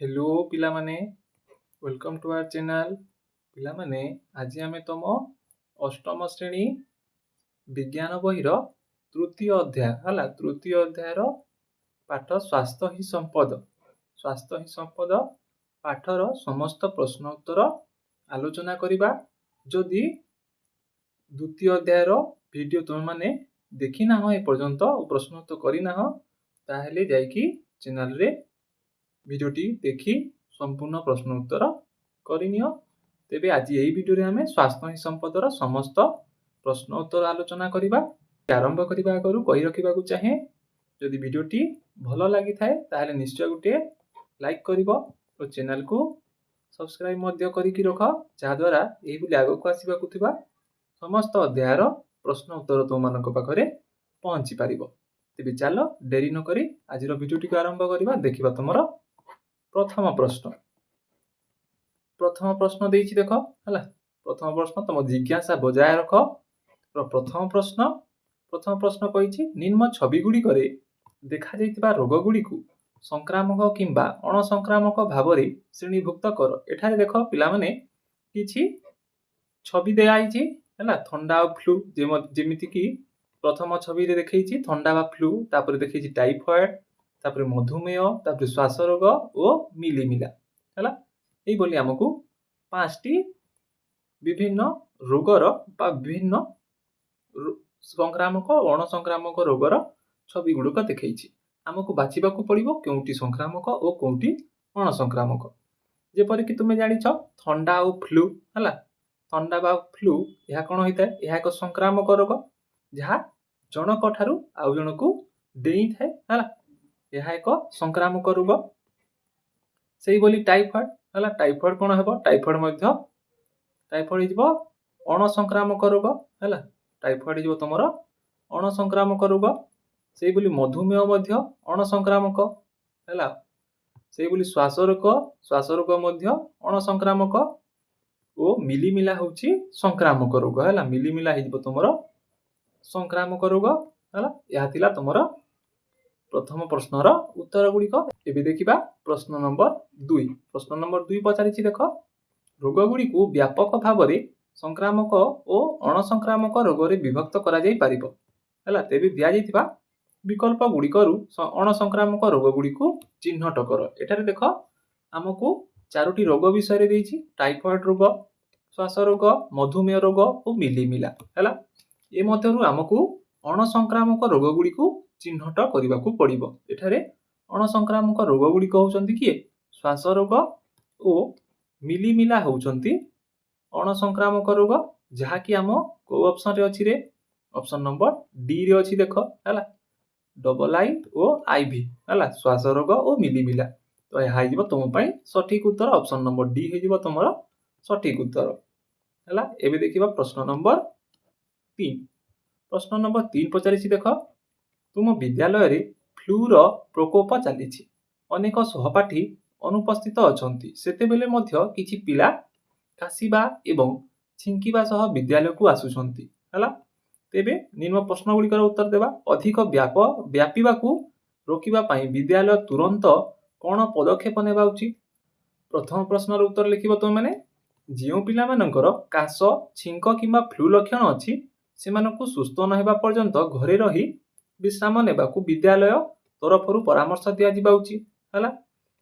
Hello पिला माने welcome to our channel पिला माने आज आमे तुम अष्टम श्रेणी विज्ञान बहिर तृतीय अध्याय तृतीय अध्याय पाठ स्वास्थ्य ही संपद पाठर समस्त प्रश्न उत्तर आलोचना करिबा। जदि द्वितीय अध्याय वीडियो तुम माने देखि ना ए पर्यंत प्रश्न उत्तर करिना ताहेले जाइकी चैनल रे वीडियोटी देखी संपूर्ण प्रश्न उत्तर करनियो। तेबे आज यही वीडियो रे हमें स्वास्थ्य ही संपदर समस्त प्रश्न उत्तर आलोचना करिबा। आरंभ करिबा आगरु कहि रखिबा को चाहे जदि वीडियोटी भलो लागि थाए ताहेले निश्चय गुटे लाइक करिवो और चैनल को सब्सक्राइब मध्य करिकि रख जा द्वारा एही बुली आगो को आसीबा को थिबा समस्त अध्यायर प्रश्न उत्तर तो मानक पाखरे पहुंची पारिबो। तेबे चलो देरी न करी आजिर वीडियोटी को आरंभ करिबा। देखिबा तमरो प्रथम प्रश्न देछि देख हला। प्रथम प्रश्न तुम जिज्ञासा बजाय रख। प्रथम प्रश्न कहिछि निम्न छवि गुडी करे देखा जाइतिबा रोग गुडी को संक्रामक किंबा अणसंक्रामक भावरे श्रेणीभुक्त कर। एठारे देख पिला माने किछि छवि दे आइछि हला थंडा और फ्लू जेमिति कि प्रथम छवि रे देखैछि थंडा बा फ्लू, तापर देखैछि टाइफॉइड, तापर मधुमेह, तापर श्वास रोग और मिलीमिला हला। एई बोली हमकु पांचटी विभिन्न रोगर बा विभिन्न संक्रामक और अणसंक्रामक रोगर छवि गुडक देखैछि। हमकु बाछिबाकू पड़िबो केउटी संक्रामक और केउटी अणसंक्रामक। जेपरि कि तुमे जानिछ थंडा और फ्लू हला। थंडा बा फ्लू यह कोन होइताय यह एक संक्रामक रोग जहा जनक ठारू आउ जनकू देई थाए हला। यह एक संक्रामक रोग। सेही बोली टाइफॉइड हला। टाइफॉइड कोन हेबो टाइफॉइड हिजबो अणसंक्रामक रोग हला। टाइफॉइड हिजबो तमरो अणसंक्रामक रोग। सेही बोली मधुमेह मध्य अणसंक्रामक हला। सेही बोली श्वास रोग मध्य अणसंक्रामक ओ मिलीमिला होची संक्रामक रोग हला। मिलीमिला हिजबो तमरो संक्रामक रोग हला। या थिला तमरो प्रथम प्रश्नर उत्तर गुड़िक। एबे देखिबा प्रश्न नंबर 2। प्रश्न नंबर 2 पचारिछि देख रोग गुड़ी को व्यापक भावरे संक्रामक और अणसंक्रामक रोग रे विभक्त करा जाई पारिबो हला। तेबे दिया जाइतिबा विकल्प गुड़िकरू अणसंक्रामक रोग गुड़ी को चिन्हट कर। एठारे देख हमकु चारोटी रोग विषय रे देइछि टाइफॉइड रोग, श्वास रोग, मधुमेह रोग और मिलीमिला हला। ए मध्यरु हमकु अणसंक्रामक रोग गुड़ी को चिन्हट करबा को पड़िबो। एठारे अणसंक्रामक रोग गुड़ी होउचंती कि श्वास रोग और मिलीमिला होउचंती अणसंक्रामक रोग जहा कि हम को ऑप्शन रे अछि रे ऑप्शन नंबर डी रे अछि देख हला। डबल आई और आईवी हला श्वास रोग और मिलीमिला। तो यह हिजबो तुम पई सठिक उत्तर ऑप्शन नंबर डी हिजबो तुमरो सठिक उत्तर हला। एबे देखिबा प्रश्न नंबर 3। प्रश्न नंबर 3 पचारिछि देख तुम विद्यालय रे फ्लू रो प्रकोप चलीछि अनेक सहपाठी अनुपस्थित अछंती सेते बेले मध्य किछि पिला कासिबा एवं छिंकिबा सह विद्यालय को आसुछंती हला। तेबे निम्न प्रश्न गुड़िकर उत्तर देबा। अधिक व्यापीबा को रोकिबा पई विद्यालय तुरंत कोन पदक्षेप नेबा उचित। प्रथम प्रश्नर उत्तर लिखिबो तुम माने जियो पिला मानकर काश छिंक किंबा फ्लू लक्षण अछि सेमानकु सुस्थ न हेबा पर्यंत घरे रही विश्राम नेबाकू विद्यालय तरफरु परामर्श दिया जिबा उचित हला।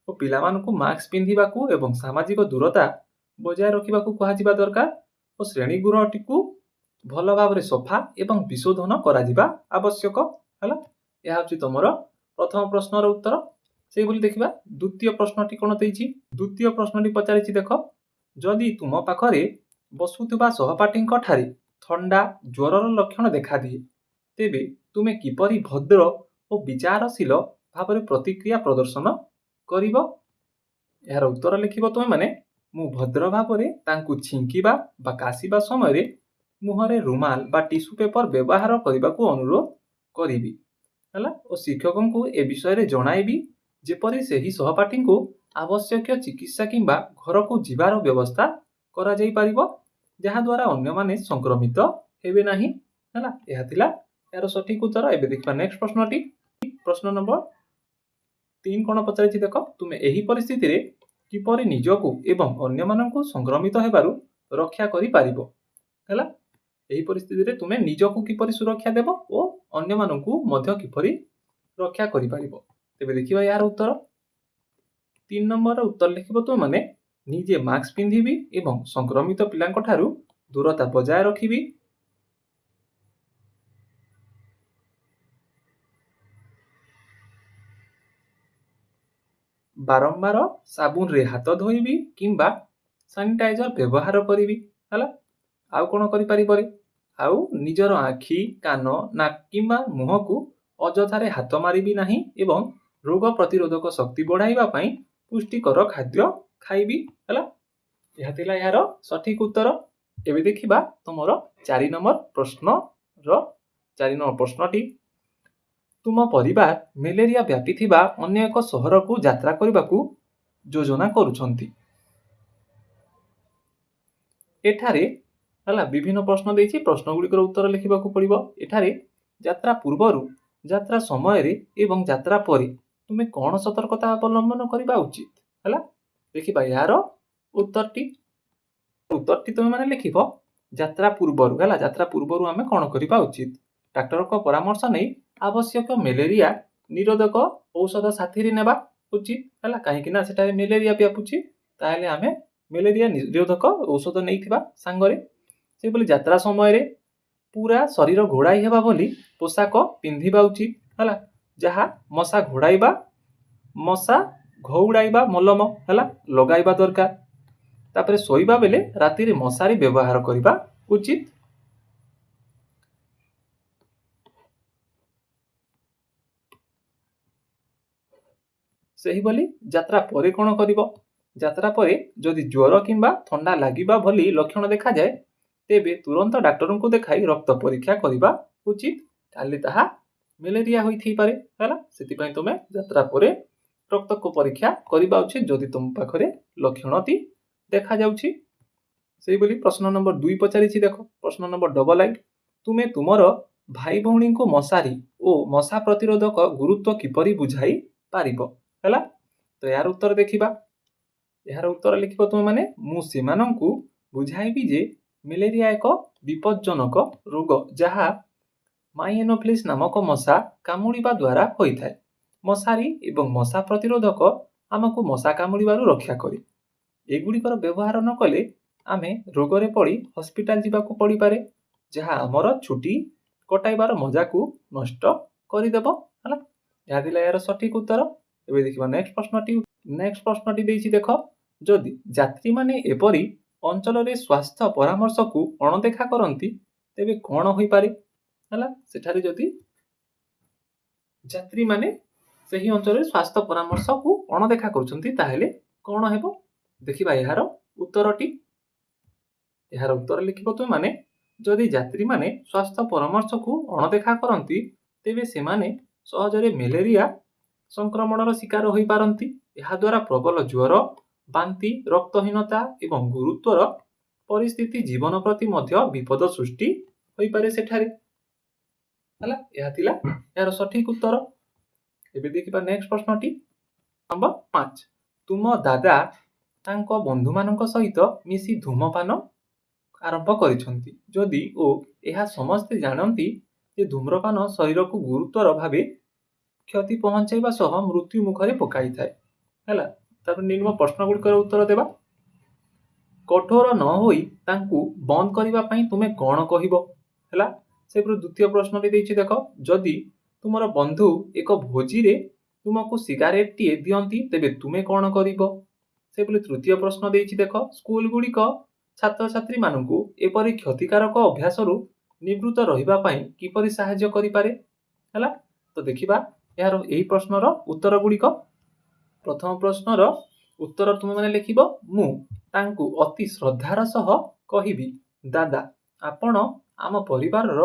ओ पिला मानकु मास्क पिंधिबाकू एवं सामाजिक दूरता बजाय रखिबाकू कहा जिबा दरकार। ओ श्रेणी गृहटिकू भल भाबरे सफा एवं विशोधन करा जिबा आवश्यक हला। या होची तमरो प्रथम प्रश्नर उत्तर। सेही बोली देखिबा द्वितीय प्रश्नटी कोन देइछि। द्वितीय प्रश्नटी पचारिछि देख जदि तुम पाखरे बसुथिबा सहपाठींक ठारे थंडा ज्वरर लक्षण देखा दिए तेबे तुमे किपरि भद्र और विचारशील भावरे प्रतिक्रिया प्रदर्शन करिवो। यार उत्तर लिखिबो तुमे माने मु भद्र भावरे तांकु छिंकिबा बा कासिबा समय रे मुहरे रुमाल बा टिश्यू पेपर व्यवहार करबाकू अनुरोध करिबी हला। ओ शिक्षकन को ए विषय रे जणाइबी जेपरि सेही सहपाठी को आवश्यक चिकित्सा किंबा घर को जीवार व्यवस्था करा जाई पारिबो जहा द्वारा अन्य माने संक्रमित हेबे नाही हला। एहा थिला यार सठिक उत्तर। एबे देखबा नेक्स्ट प्रश्नटी प्रश्न नंबर 3 କ'ଣ ପଚାରିଛି ଦେଖ, ତୁମେ ଏହି ପରିସ୍ଥିତିରେ କିପରି ନିଜକୁ ଏବଂ ଅନ୍ୟମାନଙ୍କୁ ସଂକ୍ରମିତ ହେବାରୁ ରକ୍ଷା କରିପାରିବ। ହେଲା, ଏହି ପରିସ୍ଥିତିରେ ତୁମେ ନିଜକୁ କିପରି ସୁରକ୍ଷା ଦେବ ଓ ଅନ୍ୟମାନଙ୍କୁ ମଧ୍ୟ କିପରି ରକ୍ଷା କରିପାରିବ। ତେବେ ଦେଖିବା ଏହାର ଉତ୍ତର। 3 ନମ୍ବରର ଉତ୍ତର ଲେଖିବ ତୁମେମାନେ, ନିଜେ ମାସ୍କ ପିନ୍ଧିବି ଏବଂ ସଂକ୍ରମିତ ପିଲାଙ୍କ ଠାରୁ ଦୂରତା ବଜାୟ ରଖିବି। ବାରମ୍ବାର ସାବୁନରେ ହାତ ଧୋଇବି କିମ୍ବା ସାନିଟାଇଜର ବ୍ୟବହାର କରିବି। ହେଲା, ଆଉ କ'ଣ କରିପାରିବରେ? ଆଉ ନିଜର ଆଖି, କାନ, ନାକ କିମ୍ବା ମୁହଁକୁ ଅଯଥାରେ ହାତ ମାରିବି ନାହିଁ ଏବଂ ରୋଗ ପ୍ରତିରୋଧକ ଶକ୍ତି ବଢ଼ାଇବା ପାଇଁ ପୁଷ୍ଟିକର ଖାଦ୍ୟ ଖାଇବି। ହେଲା, ଏହା ଥିଲା ଏହାର ସଠିକ ଉତ୍ତର। ଏବେ ଦେଖିବା ତୁମର 4 ନମ୍ବର ପ୍ରଶ୍ନଟି। ତୁମ ପରିବାର ମ୍ୟାଲେରିଆ ବ୍ୟାପିଥିବା ଅନ୍ୟ ଏକ ସହରକୁ ଯାତ୍ରା କରିବାକୁ ଯୋଜନା କରୁଛନ୍ତି। ଏଠାରେ ହେଲା ବିଭିନ୍ନ ପ୍ରଶ୍ନ ଦେଇଛି, ପ୍ରଶ୍ନଗୁଡ଼ିକର ଉତ୍ତର ଲେଖିବାକୁ ପଡ଼ିବ। ଏଠାରେ ଯାତ୍ରା ପୂର୍ବରୁ, ଯାତ୍ରା ସମୟରେ ଏବଂ ଯାତ୍ରା ପରେ ତୁମେ କ'ଣ ସତର୍କତା ଅବଲମ୍ବନ କରିବା ଉଚିତ। ହେଲା, ଦେଖିବା ଏହାର ଉତ୍ତରଟି ତୁମେମାନେ ଲେଖିବ ଯାତ୍ରା ପୂର୍ବରୁ। ହେଲା, ଯାତ୍ରା ପୂର୍ବରୁ ଆମେ କ'ଣ କରିବା ଉଚିତ? ଡାକ୍ତରଙ୍କ ପରାମର୍ଶ ନେଇ ଆବଶ୍ୟକ ମ୍ୟାଲେରିଆ ନିରୋଧକ ଔଷଧ ସାଥିରେ ନେବା ଉଚିତ। ହେଲା, କାହିଁକି ନା ସେଠାରେ ମ୍ୟାଲେରିଆ ବ୍ୟାପୁଛି, ତାହେଲେ ଆମେ ମ୍ୟାଲେରିଆ ନିରୋଧକ ଔଷଧ ନେଇଥିବା ସାଙ୍ଗରେ। ସେହିଭଳି ଯାତ୍ରା ସମୟରେ ପୁରା ଶରୀର ଘୋଡ଼ାଇ ହେବା ଭଳି ପୋଷାକ ପିନ୍ଧିବା ଉଚିତ। ହେଲା, ଯାହା ମଶା ଘଉଡ଼ାଇବା ମଲମ ହେଲା ଲଗାଇବା ଦରକାର। ତାପରେ ଶୋଇବା ବେଳେ ରାତିରେ ମଶାରୀ ବ୍ୟବହାର କରିବା ଉଚିତ। ସେହିଭଳି ଯାତ୍ରା ପରେ କ'ଣ କରିବ? ଯାତ୍ରା ପରେ ଯଦି ଜ୍ୱର କିମ୍ବା ଥଣ୍ଡା ଲାଗିବା ଭଳି ଲକ୍ଷଣ ଦେଖାଯାଏ, ତେବେ ତୁରନ୍ତ ଡାକ୍ତରଙ୍କୁ ଦେଖାଇ ରକ୍ତ ପରୀକ୍ଷା କରିବା ଉଚିତ, ତାହେଲେ ତାହା ମ୍ୟାଲେରିଆ ହୋଇଥାଇପାରେ। ହେଲା, ସେଥିପାଇଁ ତୁମେ ଯାତ୍ରା ପରେ ରକ୍ତକୁ ପରୀକ୍ଷା କରିବା ଉଚିତ ଯଦି ତୁମ ପାଖରେ ଲକ୍ଷଣଟି ଦେଖାଯାଉଛି। ସେହିଭଳି ପ୍ରଶ୍ନ ନମ୍ବର 2 ପଚାରିଛି ଦେଖ, ପ୍ରଶ୍ନ ନମ୍ବର ଡବଲ ଆଇ, ତୁମେ ତୁମର ଭାଇ ଭଉଣୀଙ୍କୁ ମଶାରୀ ଓ ମଶା ପ୍ରତିରୋଧକ ଗୁରୁତ୍ୱ କିପରି ବୁଝାଇ ପାରିବ। ହେଲା, ତ ଏହାର ଉତ୍ତର ଦେଖିବା। ଏହାର ଉତ୍ତର ଲେଖିବ ତୁମେମାନେ, ମୁଁ ସେମାନଙ୍କୁ ବୁଝାଇବି ଯେ ମ୍ୟାଲେରିଆ ଏକ ବିପଜ୍ଜନକ ରୋଗ ଯାହା ମାଇଏନୋଫିଲିସ୍ ନାମକ ମଶା କାମୁଡ଼ିବା ଦ୍ୱାରା ହୋଇଥାଏ। ମଶାରୀ ଏବଂ ମଶା ପ୍ରତିରୋଧକ ଆମକୁ ମଶା କାମୁଡ଼ିବାରୁ ରକ୍ଷା କରେ। ଏଗୁଡ଼ିକର ବ୍ୟବହାର ନ କଲେ ଆମେ ରୋଗରେ ପଡ଼ି ହସ୍ପିଟାଲ ଯିବାକୁ ପଡ଼ିପାରେ, ଯାହା ଆମର ଛୁଟି କଟାଇବାର ମଜାକୁ ନଷ୍ଟ କରିଦେବ। ହେଲା, ଏହା ଥିଲା ଏହାର ସଠିକ ଉତ୍ତର। ଏବେ ଦେଖିବା ନେକ୍ସଟ ପ୍ରଶ୍ନଟି ଦେଇଛି ଦେଖ, ଯଦି ଯାତ୍ରୀମାନେ ଏପରି ଅଞ୍ଚଳରେ ସ୍ୱାସ୍ଥ୍ୟ ପରାମର୍ଶକୁ ଅଣଦେଖା କରନ୍ତି ତେବେ କ'ଣ ହୋଇପାରେ। ହେଲା, ସେଠାରେ ଯଦି ଯାତ୍ରୀମାନେ ସେହି ଅଞ୍ଚଳରେ ସ୍ୱାସ୍ଥ୍ୟ ପରାମର୍ଶକୁ ଅଣଦେଖା କରୁଛନ୍ତି ତାହେଲେ କ'ଣ ହେବ? ଦେଖିବା ଏହାର ଉତ୍ତରଟି। ଏହାର ଉତ୍ତର ଲେଖିବ ତୁମେମାନେ, ଯଦି ଯାତ୍ରୀମାନେ ସ୍ୱାସ୍ଥ୍ୟ ପରାମର୍ଶକୁ ଅଣଦେଖା କରନ୍ତି ତେବେ ସେମାନେ ସହଜରେ ମ୍ୟାଲେରିଆ ସଂକ୍ରମଣର ଶିକାର ହୋଇପାରନ୍ତି। ଏହାଦ୍ୱାରା ପ୍ରବଳ ଜ୍ୱର, ବାନ୍ତି, ରକ୍ତହୀନତା ଏବଂ ଗୁରୁତର ପରିସ୍ଥିତି ଜୀବନ ପ୍ରତି ମଧ୍ୟ ବିପଦ ସୃଷ୍ଟି ହୋଇପାରେ ସେଠାରେ। ହେଲା, ଏହା ଥିଲା ଏହାର ସଠିକ ଉତ୍ତର। ଏବେ ଦେଖିବା ନେକ୍ସଟ ପ୍ରଶ୍ନଟି ନମ୍ବର 5, ତୁମ ଦାଦା ତାଙ୍କ ବନ୍ଧୁମାନଙ୍କ ସହିତ ମିଶି ଧୂମପାନ ଆରମ୍ଭ କରିଛନ୍ତି। ଯଦି ଓ ଏହା ସମସ୍ତେ ଜାଣନ୍ତି ଯେ ଧୂମ୍ରପାନ ଶରୀରକୁ ଗୁରୁତର ଭାବେ କ୍ଷତି ପହଞ୍ଚାଇବା ସହ ମୃତ୍ୟୁ ମୁଖରେ ପକାଇଥାଏ। ହେଲା, ତାପରେ ନିମ୍ନ ପ୍ରଶ୍ନଗୁଡ଼ିକର ଉତ୍ତର ଦେବା। କଠୋର ନ ହୋଇ ତାଙ୍କୁ ବନ୍ଦ କରିବା ପାଇଁ ତୁମେ କ'ଣ କହିବ। ହେଲା, ସେପରି ଦ୍ୱିତୀୟ ପ୍ରଶ୍ନଟି ଦେଇଛି ଦେଖ, ଯଦି ତୁମର ବନ୍ଧୁ ଏକ ଭୋଜିରେ ତୁମକୁ ସିଗାରେଟଟିଏ ଦିଅନ୍ତି ତେବେ ତୁମେ କ'ଣ କରିବ। ସେପରି ତୃତୀୟ ପ୍ରଶ୍ନ ଦେଇଛି ଦେଖ, ସ୍କୁଲଗୁଡ଼ିକ ଛାତ୍ରଛାତ୍ରୀମାନଙ୍କୁ ଏପରି କ୍ଷତିକାରକ ଅଭ୍ୟାସରୁ ନିବୃତ୍ତ ରହିବା ପାଇଁ କିପରି ସାହାଯ୍ୟ କରିପାରେ। ହେଲା, ତ ଦେଖିବା ଏହାର ଏହି ପ୍ରଶ୍ନର ଉତ୍ତର ଗୁଡ଼ିକ। ପ୍ରଥମ ପ୍ରଶ୍ନର ଉତ୍ତର ତୁମେମାନେ ଲେଖିବ, ମୁଁ ତାଙ୍କୁ ଅତି ଶ୍ରଦ୍ଧାର ସହ କହିବି, ଦାଦା ଆପଣ ଆମ ପରିବାରର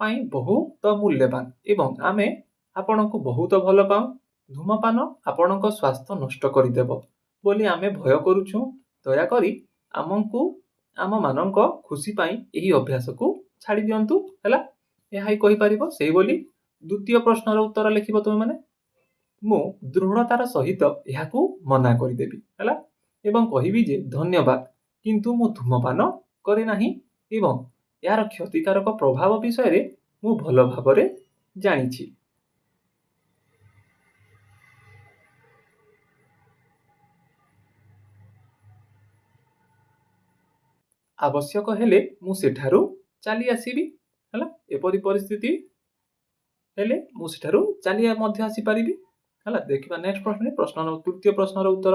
ପାଇଁ ବହୁତ ମୂଲ୍ୟବାନ ଏବଂ ଆମେ ଆପଣଙ୍କୁ ବହୁତ ଭଲ ପାଉ। ଧୂମପାନ ଆପଣଙ୍କ ସ୍ୱାସ୍ଥ୍ୟ ନଷ୍ଟ କରିଦେବ ବୋଲି ଆମେ ଭୟ କରୁଛୁ। ଦୟାକରି ଆମମାନଙ୍କ ଖୁସି ପାଇଁ ଏହି ଅଭ୍ୟାସକୁ ଛାଡ଼ି ଦିଅନ୍ତୁ। ହେଲା, ଏହା ହିଁ କହିପାରିବ। ସେହିଭଳି ଦ୍ୱିତୀୟ ପ୍ରଶ୍ନର ଉତ୍ତର ଲେଖିବ ତୁମେମାନେ। ମୁଁ ଦୃଢ଼ତାର ସହିତ ଏହାକୁ ମନା କରିଦେବି ହେଲା ଏବଂ କହିବି ଯେ ଧନ୍ୟବାଦ କିନ୍ତୁ ମୁଁ ଧୂମପାନ କରେ ନାହିଁ ଏବଂ ଏହାର କ୍ଷତିକାରକ ପ୍ରଭାବ ବିଷୟରେ ମୁଁ ଭଲ ଭାବରେ ଜାଣିଛି। ଆବଶ୍ୟକ ହେଲେ ମୁଁ ସେଠାରୁ ଚାଲି ଆସିବି ହେଲା ଏପରି ପରିସ୍ଥିତି ହେଲେ ମୁଁ ସେଠାରୁ ଚାଲି ମଧ୍ୟ ଆସିପାରିବି ହେଲା। ଦେଖିବା ନେକ୍ସଟ ପ୍ରଶ୍ନ ତୃତୀୟ ପ୍ରଶ୍ନର ଉତ୍ତର।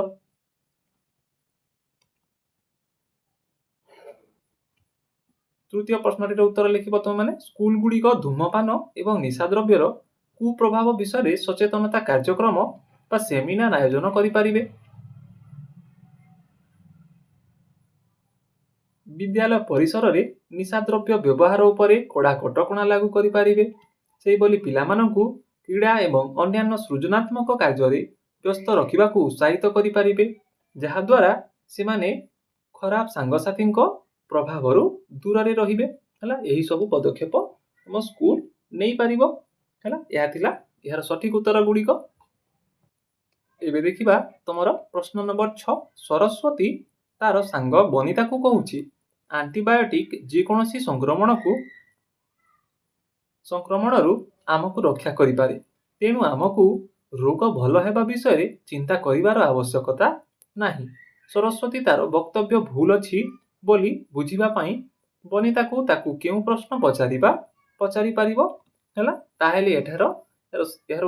ତୃତୀୟ ପ୍ରଶ୍ନଟିର ଉତ୍ତର ଲେଖିବ ତୁମେମାନେ ସ୍କୁଲ ଗୁଡ଼ିକ ଧୂମପାନ ଏବଂ ନିଶାଦ୍ରବ୍ୟର କୁପ୍ରଭାବ ବିଷୟରେ ସଚେତନତା କାର୍ଯ୍ୟକ୍ରମ ବା ସେମିନାର ଆୟୋଜନ କରିପାରିବେ। ବିଦ୍ୟାଳୟ ପରିସରରେ ନିଶାଦ୍ରବ୍ୟ ବ୍ୟବହାର ଉପରେ କଡ଼ା କଟକଣା ଲାଗୁ କରିପାରିବେ। ସେହିଭଳି ପିଲାମାନଙ୍କୁ କ୍ରୀଡ଼ା ଏବଂ ଅନ୍ୟାନ୍ୟ ସୃଜନାତ୍ମକ କାର୍ଯ୍ୟରେ ବ୍ୟସ୍ତ ରଖିବାକୁ ଉତ୍ସାହିତ କରିପାରିବେ ଯାହାଦ୍ୱାରା ସେମାନେ ଖରାପ ସାଙ୍ଗସାଥୀଙ୍କ ପ୍ରଭାବରୁ ଦୂରରେ ରହିବେ ହେଲା। ଏହି ସବୁ ପଦକ୍ଷେପ ଆମ ସ୍କୁଲ ନେଇପାରିବ ହେଲା। ଏହା ଥିଲା ଏହାର ସଠିକ ଉତ୍ତର ଗୁଡ଼ିକ। ଏବେ ଦେଖିବା ତମର ପ୍ରଶ୍ନ ନମ୍ବର 6 ସରସ୍ୱତୀ ତାର ସାଙ୍ଗ ବନିତାକୁ କହୁଛି ଆଣ୍ଟିବାୟୋଟିକ ଯେକୌଣସି ସଂକ୍ରମଣରୁ ଆମକୁ ରକ୍ଷା କରିପାରେ ତେଣୁ ଆମକୁ ରୋଗ ଭଲ ହେବା ବିଷୟରେ ଚିନ୍ତା କରିବାର ଆବଶ୍ୟକତା ନାହିଁ। ସରସ୍ୱତୀ ତାର ବକ୍ତବ୍ୟ ଭୁଲ ଅଛି ବୋଲି ବୁଝିବା ପାଇଁ ବନିତାକୁ ତାକୁ କେଉଁ ପ୍ରଶ୍ନ ପଚାରି ପାରିବ ହେଲା। ତାହେଲେ ଏହାର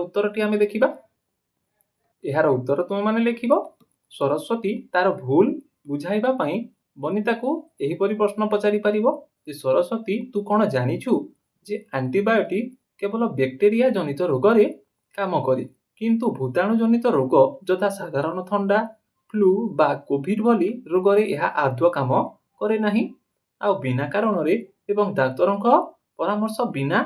ଉତ୍ତରଟି ଆମେ ଦେଖିବା। ଏହାର ଉତ୍ତର ତୁମେମାନେ ଲେଖିବ ସରସ୍ୱତୀ ତାର ଭୁଲ ବୁଝାଇବା ପାଇଁ ବନିତାକୁ ଏହିପରି ପ୍ରଶ୍ନ ପଚାରି ପାରିବ ଯେ ସରସ୍ୱତୀ ତୁ କଣ ଜାଣିଛୁ ଯେ ଆଣ୍ଟିବାୟୋଟିକ କେବଳ ବ୍ୟାକ୍ଟେରିଆ ଜନିତ ରୋଗରେ କାମ କରେ କିନ୍ତୁ ଭୂତାଣୁ ଜନିତ ରୋଗ ଯଥା ସାଧାରଣ ଥଣ୍ଡା ଫ୍ଲୁ ବା କୋଭିଡ ଭଳି ରୋଗରେ ଏହା ଆଦୌ କାମ କରେ ନାହିଁ। ଆଉ ବିନା କାରଣରେ ଏବଂ ଡାକ୍ତରଙ୍କ ପରାମର୍ଶ ବିନା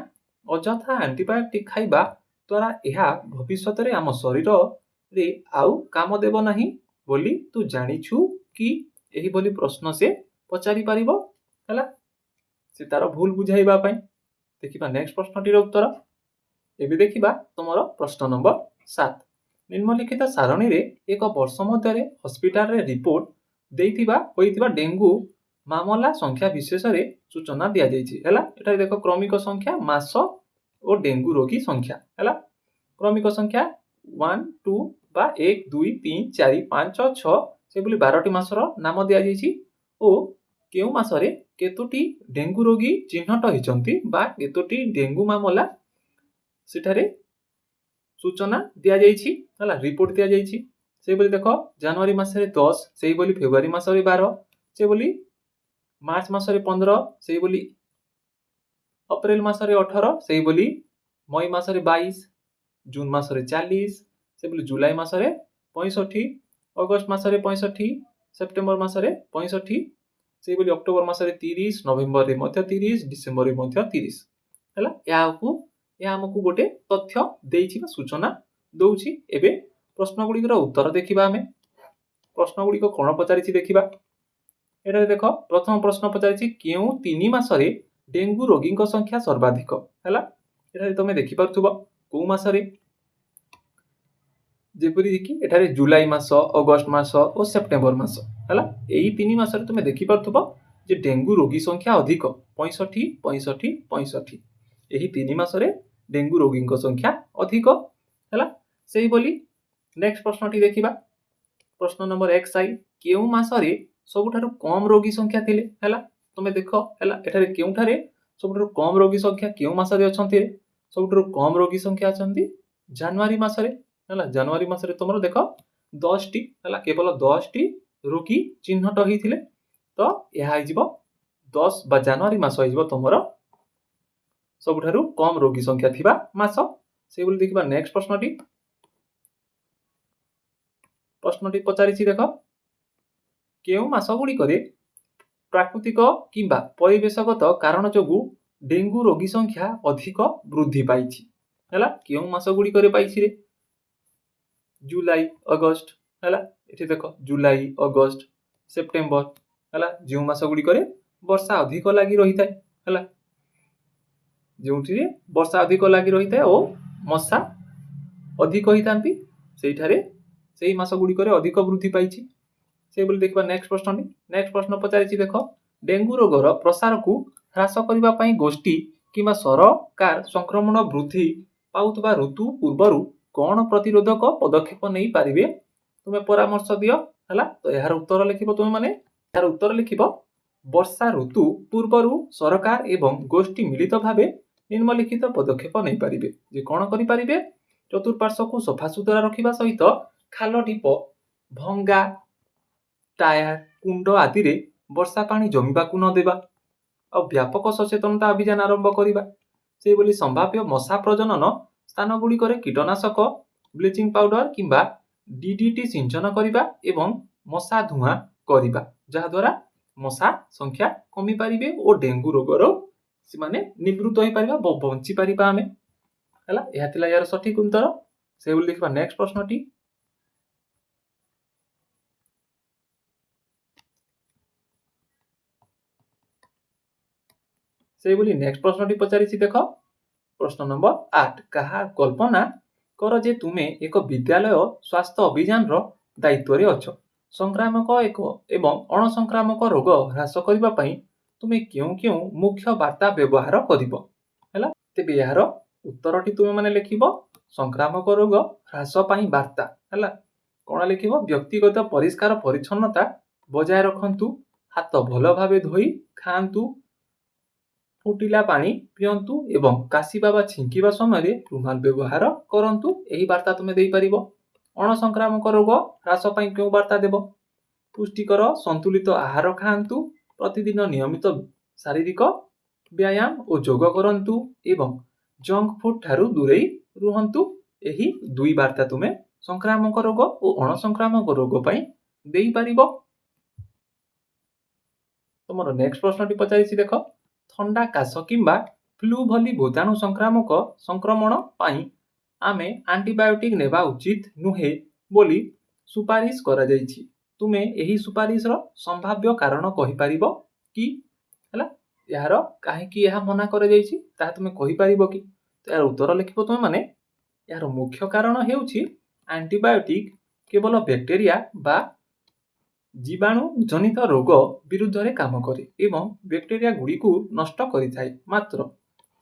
ଅଯଥା ଆଣ୍ଟିବାୟୋଟିକ ଖାଇବା ଦ୍ୱାରା ଏହା ଭବିଷ୍ୟତରେ ଆମ ଶରୀରରେ ଆଉ କାମ ଦେବ ନାହିଁ ବୋଲି ତୁ ଜାଣିଛୁ କି? ଏହିଭଳି ପ୍ରଶ୍ନ ସେ ପଚାରି ପାରିବ ହେଲା ସେ ତାର ଭୁଲ ବୁଝାଇବା ପାଇଁ। ଦେଖିବା ନେକ୍ସଟ ପ୍ରଶ୍ନଟିର ଉତ୍ତର। ଏବେ ଦେଖିବା ତୁମର ପ୍ରଶ୍ନ ନମ୍ବର 7 ନିମ୍ନଲିଖିତ ସାରଣୀରେ ଏକ ବର୍ଷ ମଧ୍ୟରେ ହସ୍ପିଟାଲରେ ରିପୋର୍ଟ ହୋଇଥିବା ଡେଙ୍ଗୁ ମାମଲା ସଂଖ୍ୟା ବିଶେଷରେ ସୂଚନା ଦିଆଯାଇଛି ହେଲା। ଏଠାରେ ଦେଖ କ୍ରମିକ ସଂଖ୍ୟା ମାସ ଓ ଡେଙ୍ଗୁ ରୋଗୀ ସଂଖ୍ୟା ହେଲା। କ୍ରମିକ ସଂଖ୍ୟା 1 2 ବା 1 2 3 4 5 6 ସେଭଳି 12ଟି ମାସର ନାମ ଦିଆଯାଇଛି ଓ କେଉଁ ମାସରେ କେତୋଟି ଡେଙ୍ଗୁ ରୋଗୀ ଚିହ୍ନଟ ହୋଇଛନ୍ତି ବା କେତୋଟି ଡେଙ୍ଗୁ ମାମଲା ସେଠାରେ ସୂଚନା ଦିଆଯାଇଛି ହେଲା ରିପୋର୍ଟ ଦିଆଯାଇଛି। ସେହିଭଳି ଦେଖ ଜାନୁଆରୀ ମାସରେ 10 ସେହିଭଳି ଫେବୃଆରୀ ମାସରେ 12 ସେହିଭଳି ମାର୍ଚ୍ଚ ମାସରେ 15 ସେହିଭଳି ଅପ୍ରିଲ ମାସରେ 18 ସେହିଭଳି ମଇ ମାସରେ 22 ଜୁନ ମାସରେ 40 ସେହିଭଳି ଜୁଲାଇ ମାସରେ 65 ଅଗଷ୍ଟ ମାସରେ 65 ସେପ୍ଟେମ୍ବର ମାସରେ 65 ସେହିଭଳି ଅକ୍ଟୋବର ମାସରେ 30 ନଭେମ୍ବରରେ ମଧ୍ୟ 30 ଡିସେମ୍ବରରେ ମଧ୍ୟ 30 ହେଲା। ଏହା ଆମକୁ ଗୋଟେ ତଥ୍ୟ ଦେଇଛି ବା ସୂଚନା ଦଉଛି। ଏବେ ପ୍ରଶ୍ନ ଗୁଡ଼ିକର ଉତ୍ତର ଦେଖିବା ଆମେ। ପ୍ରଶ୍ନ ଗୁଡ଼ିକ କଣ ପଚାରିଛି ଦେଖିବା। ଏଠାରେ ଦେଖ ପ୍ରଥମ ପ୍ରଶ୍ନ ପଚାରିଛି କେଉଁ 3 ମାସରେ ଡେଙ୍ଗୁ ରୋଗୀଙ୍କ ସଂଖ୍ୟା ସର୍ବାଧିକ ହେଲା। ଏଠାରେ ତମେ ଦେଖିପାରୁଥିବ କୋଉ ମାସରେ ଯେପରିକି ଏଠାରେ ଜୁଲାଇ ମାସ ଅଗଷ୍ଟ ମାସ ଓ ସେପ୍ଟେମ୍ବର ମାସ ହେଲା। ଏହି 3 ମାସରେ ତୁମେ ଦେଖିପାରୁଥିବ ଯେ ଡେଙ୍ଗୁ ରୋଗୀ ସଂଖ୍ୟା ଅଧିକ 65 65 65 ଏହି 3 ମାସରେ ଡେଙ୍ଗୁ ରୋଗୀଙ୍କ ସଂଖ୍ୟା ଅଧିକ ହେଲା। ସେହିଭଳି ନେକ୍ସଟ ପ୍ରଶ୍ନଟି ଦେଖିବା। ପ୍ରଶ୍ନ ନମ୍ବର 1 କେଉଁ ମାସରେ ସବୁଠାରୁ କମ ରୋଗୀ ସଂଖ୍ୟା ଥିଲେ ହେଲା। ତୁମେ ଦେଖ ହେଲା ଏଠାରେ କେଉଁଠାରେ ସବୁଠାରୁ କମ ରୋଗୀ ସଂଖ୍ୟା କେଉଁ ମାସରେ ଅଛନ୍ତି? ସବୁଠାରୁ କମ ରୋଗୀ ସଂଖ୍ୟା ଅଛନ୍ତି ଜାନୁଆରୀ ମାସରେ ହେଲା। ଜାନୁଆରୀ ମାସରେ ତୁମର ଦେଖ 10ଟି ହେଲା କେବଳ 10ଟି ରୋଗୀ ଚିହ୍ନଟ ହୋଇଥିଲେ ତ ଏହା ହେଇଯିବ 10 ବା ଜାନୁଆରୀ ମାସ ହେଇଯିବ ତୁମର ସବୁଠାରୁ କମ ରୋଗୀ ସଂଖ୍ୟା ଥିବା ମାସ। ସେହିଭଳି ଦେଖିବା ନେକ୍ସଟ ପ୍ରଶ୍ନଟି ପଚାରିଛି ଦେଖ କେଉଁ ମାସ ଗୁଡ଼ିକରେ ପ୍ରାକୃତିକ କିମ୍ବା ପରିବେଶଗତ କାରଣ ଯୋଗୁଁ ଡେଙ୍ଗୁ ରୋଗୀ ସଂଖ୍ୟା ଅଧିକ ବୃଦ୍ଧି ପାଇଛି ହେଲା। କେଉଁ ମାସ ଗୁଡ଼ିକରେ ପାଇଛି ରେ? ଜୁଲାଇ ଅଗଷ୍ଟ ହେଲା। ଏଠି ଦେଖ ଜୁଲାଇ ଅଗଷ୍ଟ ସେପ୍ଟେମ୍ବର ହେଲା ଯେଉଁ ମାସ ଗୁଡ଼ିକରେ ବର୍ଷା ଅଧିକ ଲାଗି ରହିଥାଏ ହେଲା। ଯେଉଁଥିରେ ବର୍ଷା ଅଧିକ ଲାଗି ରହିଥାଏ ଓ ମଶା ଅଧିକ ହୋଇଥାନ୍ତି ସେଇଠାରେ ସେଇ ମାସ ଗୁଡ଼ିକରେ ଅଧିକ ବୃଦ୍ଧି ପାଇଛି ସେହିଭଳି ଦେଖିବା ନେକ୍ସଟ ପ୍ରଶ୍ନଟି। ନେକ୍ସଟ ପ୍ରଶ୍ନ ପଚାରିଛି ଦେଖ, ଡେଙ୍ଗୁ ରୋଗର ପ୍ରସାରକୁ ହ୍ରାସ କରିବା ପାଇଁ ଗୋଷ୍ଠୀ କିମ୍ବା ସରକାର ସଂକ୍ରମଣ ବୃଦ୍ଧି ପାଉଥିବା ଋତୁ ପୂର୍ବରୁ କ'ଣ ପ୍ରତିରୋଧକ ପଦକ୍ଷେପ ନେଇପାରିବେ? ତୁମେ ପରାମର୍ଶ ଦିଅ ହେଲା। ତ ଏହାର ଉତ୍ତର ଲେଖିବ ତୁମେ ମାନେ ଏହାର ଉତ୍ତର ଲେଖିବ ବର୍ଷା ଋତୁ ପୂର୍ବରୁ ସରକାର ଏବଂ ଗୋଷ୍ଠୀ ମିଳିତ ଭାବେ ନିମ୍ନଲିଖିତ ପଦକ୍ଷେପ ନେଇପାରିବେ। ଯେ କ'ଣ କରିପାରିବେ? ଚତୁଃପାର୍ଶ୍ୱକୁ ସଫାସୁତୁରା ରଖିବା ସହିତ ଖାଲ ଢିପ ଭଙ୍ଗା ଟାୟାର କୁଣ୍ଡ ଆଦିରେ ବର୍ଷା ପାଣି ଜମିବାକୁ ନ ଦେବା ଆଉ ବ୍ୟାପକ ସଚେତନତା ଅଭିଯାନ ଆରମ୍ଭ କରିବା। ସେହିଭଳି ସମ୍ଭାବ୍ୟ ମଶା ପ୍ରଜନନ ସ୍ଥାନ ଗୁଡ଼ିକରେ କୀଟନାଶକ ବ୍ଲିଚିଂ ପାଉଡର କିମ୍ବା DDT ସିଞ୍ଚନ କରିବା ଏବଂ ମଶା ଧୂଆଁ କରିବା, ଯାହାଦ୍ୱାରା ମଶା ସଂଖ୍ୟା କମିପାରିବେ ଓ ଡେଙ୍ଗୁ ରୋଗର ସେମାନେ ନିବୃତ୍ତ ହୋଇପାରିବା ବଞ୍ଚିପାରିବା ଆମେ ହେଲା। ଏହା ଥିଲା ଏହାର ସଠିକ ଉତ୍ତର। ସେହିଭଳି ଦେଖିବା ନେକ୍ସଟ ପ୍ରଶ୍ନଟି। ସେହିଭଳି ନେକ୍ସଟ ପ୍ରଶ୍ନଟି ପଚାରିଛି ଦେଖ, ପ୍ରଶ୍ନ ନମ୍ବର 8, କାହା କଳ୍ପନା କର ଯେ ତୁମେ ଏକ ବିଦ୍ୟାଳୟ ସ୍ୱାସ୍ଥ୍ୟ ଅଭିଯାନର ଦାୟିତ୍ୱରେ ଅଛ। ସଂକ୍ରାମକ ଏବଂ ଅଣସଂକ୍ରାମକ ରୋଗ ହ୍ରାସ କରିବା ପାଇଁ ତୁମେ କେଉଁ କେଉଁ ମୁଖ୍ୟ ବାର୍ତ୍ତା ବ୍ୟବହାର କରିବ ହେଲା। ତେବେ ଏହାର ଉତ୍ତରଟି ତୁମେ ମାନେ ଲେଖିବ ସଂକ୍ରାମକ ରୋଗ ହ୍ରାସ ପାଇଁ ବାର୍ତ୍ତା ହେଲା। କ'ଣ ଲେଖିବ? ବ୍ୟକ୍ତିଗତ ପରିଷ୍କାର ପରିଚ୍ଛନ୍ନତା ବଜାୟ ରଖନ୍ତୁ, ହାତ ଭଲ ଭାବେ ଧୋଇ ଖାଆନ୍ତୁ, ଫୁଟିଲା ପାଣି ପିଅନ୍ତୁ ଏବଂ କାଶିବା ବା ଛିଙ୍କିବା ସମୟରେ ରୁମାଲ ବ୍ୟବହାର କରନ୍ତୁ। ଏହି ବାର୍ତ୍ତା ତୁମେ ଦେଇପାରିବ। ଅଣସଂକ୍ରାମକ ରୋଗ ହ୍ରାସ ପାଇଁ କେଉଁ ବାର୍ତ୍ତା ଦେବ? ପୁଷ୍ଟିକର ସନ୍ତୁଳିତ ଆହାର ଖାଆନ୍ତୁ, ପ୍ରତିଦିନ ନିୟମିତ ଶାରୀରିକ ବ୍ୟାୟାମ ଓ ଯୋଗ କରନ୍ତୁ ଏବଂ ଜଙ୍କ ଫୁଡ ଠାରୁ ଦୂରେଇ ରୁହନ୍ତୁ। ଏହି ଦୁଇ ବାର୍ତ୍ତା ତୁମେ ସଂକ୍ରାମକ ରୋଗ ଓ ଅଣସଂକ୍ରାମକ ରୋଗ ପାଇଁ ଦେଇପାରିବ। ତୁମର ନେକ୍ସଟ ପ୍ରଶ୍ନଟି ପଚାରିଛି ଦେଖ, ଥଣ୍ଡା କାଶ କିମ୍ବା ଫ୍ଲୁ ଭଳି ଭୂତାଣୁ ସଂକ୍ରମଣ ପାଇଁ ଆମେ ଆଣ୍ଟିବାୟୋଟିକ ନେବା ଉଚିତ ନୁହେଁ ବୋଲି ସୁପାରିଶ କରାଯାଇଛି। ତୁମେ ଏହି ସୁପାରିଶର ସମ୍ଭାବ୍ୟ କାରଣ କହିପାରିବ କି ହେଲା। ଏହାର କାହିଁକି ଏହା ମନା କରାଯାଇଛି ତାହା ତୁମେ କହିପାରିବ କି? ଏହାର ଉତ୍ତର ଲେଖିବ ତୁମେ ମାନେ। ଏହାର ମୁଖ୍ୟ କାରଣ ହେଉଛି ଆଣ୍ଟିବାୟୋଟିକ କେବଳ ବ୍ୟାକ୍ଟେରିଆ ବା ଜୀବାଣୁ ଜନିତ ରୋଗ ବିରୁଦ୍ଧରେ କାମ କରେ ଏବଂ ବ୍ୟାକ୍ଟେରିଆ ଗୁଡ଼ିକୁ ନଷ୍ଟ କରିଥାଏ। ମାତ୍ର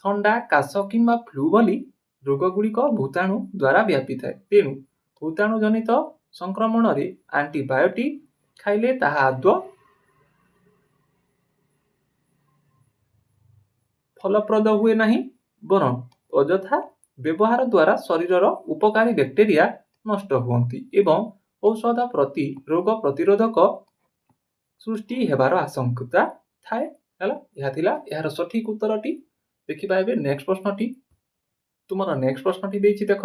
ଥଣ୍ଡା କାଶ କିମ୍ବା ଫ୍ଲୁ ଭଳି ରୋଗ ଗୁଡ଼ିକ ଭୂତାଣୁ ଦ୍ୱାରା ବ୍ୟାପିଥାଏ। ତେଣୁ ଭୂତାଣୁ ଜନିତ ସଂକ୍ରମଣରେ ଆଣ୍ଟିବାୟୋଟିକ ଖାଇଲେ ତାହା ଆଦୌ ଫଳପ୍ରଦ ହୁଏ ନାହିଁ, ବରଂ ଅଯଥା ବ୍ୟବହାର ଦ୍ୱାରା ଶରୀରର ଉପକାରୀ ବ୍ୟାକ୍ଟେରିଆ ନଷ୍ଟ ହୁଅନ୍ତି ଏବଂ ଔଷଧ ପ୍ରତି ରୋଗ ପ୍ରତିରୋଧକ ସୃଷ୍ଟି ହେବାର ଆଶଙ୍କା ଥାଏ ହେଲା। ଏହା ଥିଲା ଏହାର ସଠିକ ଉତ୍ତରଟି। ଦେଖିବା ଏବେ ନେକ୍ସଟ ପ୍ରଶ୍ନଟି। ତୁମର ନେକ୍ସଟ ପ୍ରଶ୍ନଟି ଦେଇଛି ଦେଖ,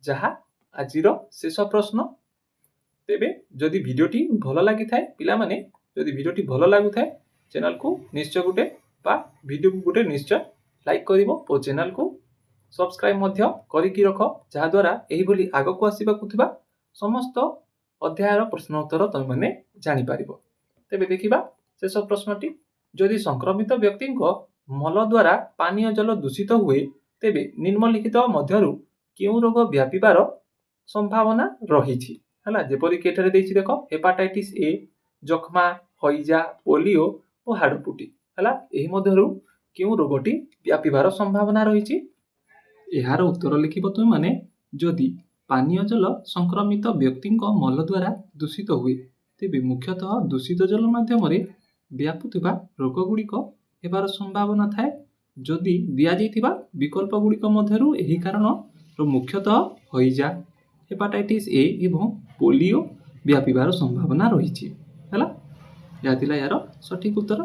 ଯାହା ଆଜିର ଶେଷ ପ୍ରଶ୍ନ। ତେବେ ଯଦି ଭିଡ଼ିଓଟି ଭଲ ଲାଗିଥାଏ ପିଲାମାନେ, ଯଦି ଭିଡ଼ିଓଟି ଭଲ ଲାଗୁଥାଏ ଚ୍ୟାନେଲକୁ ନିଶ୍ଚୟ ଗୋଟେ ବା ଭିଡ଼ିଓକୁ ଗୋଟେ ନିଶ୍ଚୟ ଲାଇକ୍ କରିବ ଓ ଚ୍ୟାନେଲକୁ ସବସ୍କ୍ରାଇବ ମଧ୍ୟ କରିକି ରଖ, ଯାହାଦ୍ୱାରା ଏହିଭଳି ଆଗକୁ ଆସିବାକୁ ଥିବା ସମସ୍ତ ଅଧ୍ୟାୟର ପ୍ରଶ୍ନ ଉତ୍ତର ତୁମେମାନେ ଜାଣିପାରିବ। ତେବେ ଦେଖିବା ଶେଷ ପ୍ରଶ୍ନଟି। ଯଦି ସଂକ୍ରମିତ ବ୍ୟକ୍ତିଙ୍କ ମଳ ଦ୍ୱାରା ପାନୀୟ ଜଳ ଦୂଷିତ ହୁଏ ତେବେ ନିମ୍ନଲିଖିତ ମଧ୍ୟରୁ କେଉଁ ରୋଗ ବ୍ୟାପିବାର ସମ୍ଭାବନା ରହିଛି ହେଲା। ଯେପରିକି ଏଠାରେ ଦେଇଛି ଦେଖ, ହେପାଟାଇଟିସ A, ଯକ୍ଷ୍ମା, ହଇଜା, ପୋଲିଓ ଓ ହାଡ଼ଫୁଟି ହେଲା। ଏହି ମଧ୍ୟରୁ କେଉଁ ରୋଗଟି ବ୍ୟାପିବାର ସମ୍ଭାବନା ରହିଛି? ଏହାର ଉତ୍ତର ଲିଖିବ ତୁମେ ମାନେ। ଯଦି ପାନୀୟ ଜଳ ସଂକ୍ରମିତ ବ୍ୟକ୍ତିଙ୍କ ମଳ ଦ୍ୱାରା ଦୂଷିତ ହୁଏ ତେବେ ମୁଖ୍ୟତଃ ଦୂଷିତ ଜଳ ମାଧ୍ୟମରେ ବ୍ୟାପୁଥିବା ରୋଗ ଗୁଡ଼ିକ ହେବାର ସମ୍ଭାବନା ଥାଏ। ଯଦି ଦିଆଯାଇଥିବା ବିକଳ୍ପ ଗୁଡ଼ିକ ମଧ୍ୟରୁ ଏହି କାରଣର ମୁଖ୍ୟତଃ ହଇଜା, ହେପାଟାଇଟିସ A ଏବଂ ପୋଲିଓ ବ୍ୟାପିବାର ସମ୍ଭାବନା ରହିଛି ହେଲା। ଏହା ଥିଲା ଏହାର ସଠିକ ଉତ୍ତର।